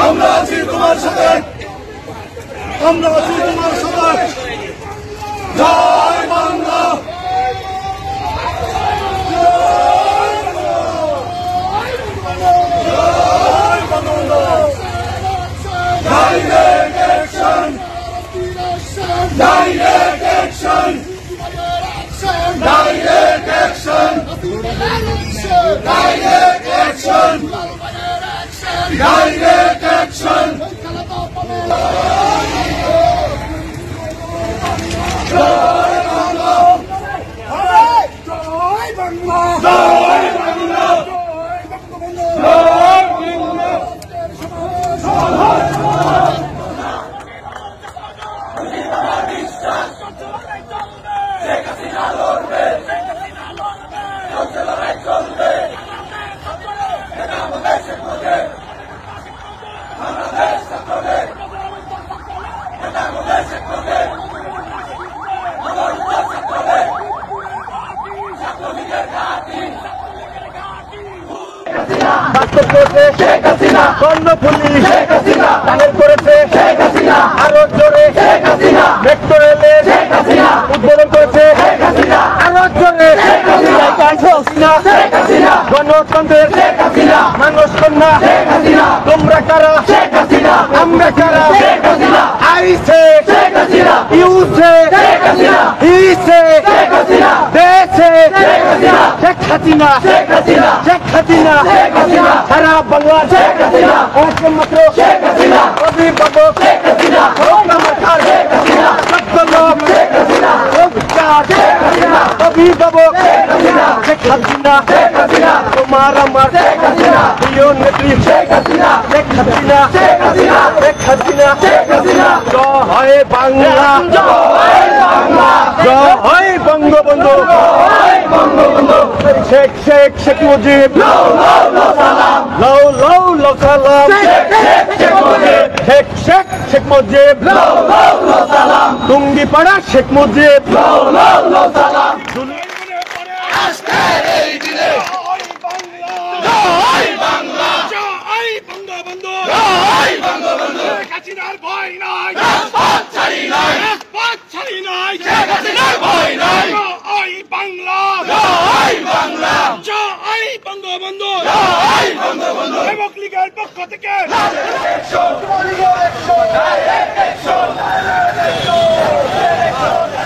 আমরা আছি তোমার সাথে, আমরা আছি তোমার সাথে। জয় Bangla, direct action, direct action, direct action, direct action, direct action. জয় বাংলা, জয় বাংলা, জয় বাংলা, জয় বাংলা। শেখ হাসিনা কর্ণফুলী, শেখ হাসিনা টানেল করেছে, শেখ হাসিনা আরো জোরে, শেখ হাসিনা মেট্রো রেলে, শেখ হাসিনা উদ্বোধন করেছে, শেখ হাসিনা আরো জোরে, শেখ হাসিনা, শেখ হাসিনা গণতন্ত্রের, শেখ হাসিনা মানুষ কন্যা, শেখ হাসিনা তোমরা কারা, শেখ হাসিনা আমরা কারা, শেখ হাসিনা আইছে, শেখ হাসিনা ইউছে, শেখ হাসিনা হিসে, শেখ হাসিনা দেশে, শেখ হাসিনা, শেখ হাসিনা, শেখ হাসিনা, শেখ হাসিনা, শেখ হাসিনা সারা বাংলা, শেখ হাসিনা একমাত্র, শেখ হাসিনা অভিভাবক, শেখ হাসিনা প্রোগ্রামার, শেখ হাসিনা সত্যলোক, শেখ হাসিনা অভিকার, শেখ হাসিনা অভিভাবক, শেখ হাসিনা, শেখ হাসিনা, শেখ হাসিনা তোমার আমার, শেখ হাসিনা প্রিয় নেত্রী, শেখ হাসিনা, শেখ হাসিনা, শেখ হাসিনা, শেখ হাসিনা, শেখ হাসিনা জয় বাংলা, জয় বাংলা, জয় বঙ্গবন্ধু, জয় বঙ্গবন্ধু, শেখ শেখ শেখ মুজিব, লও লও লও সালাম, লও লও লও সালাম, শেখ শেখ শেখ মুজিব, শেখ শেখ শেখ মুজিব, লও লও লও সালাম, টুঙ্গিপাড়া শেখ মুজিব, লও লও লও সালাম। আজকের এই দিনে জয় বাংলা, জয় বাংলা, জয় বঙ্গবন্ধু, জয় বঙ্গবন্ধু, শেখ হাসিনার ভয় নাই, রাজপথ ছাড়ি নাই, রাজপথ ছাড়ি নাই, শেখ হাসিনার ভয় নাই, জয় বাংলা, জয় বাংলা, জয় বঙ্গবন্ধু, জয় বঙ্গবন্ধু, যুবক লীগের পক্ষ থেকে direct action, direct action, direct action, direct action.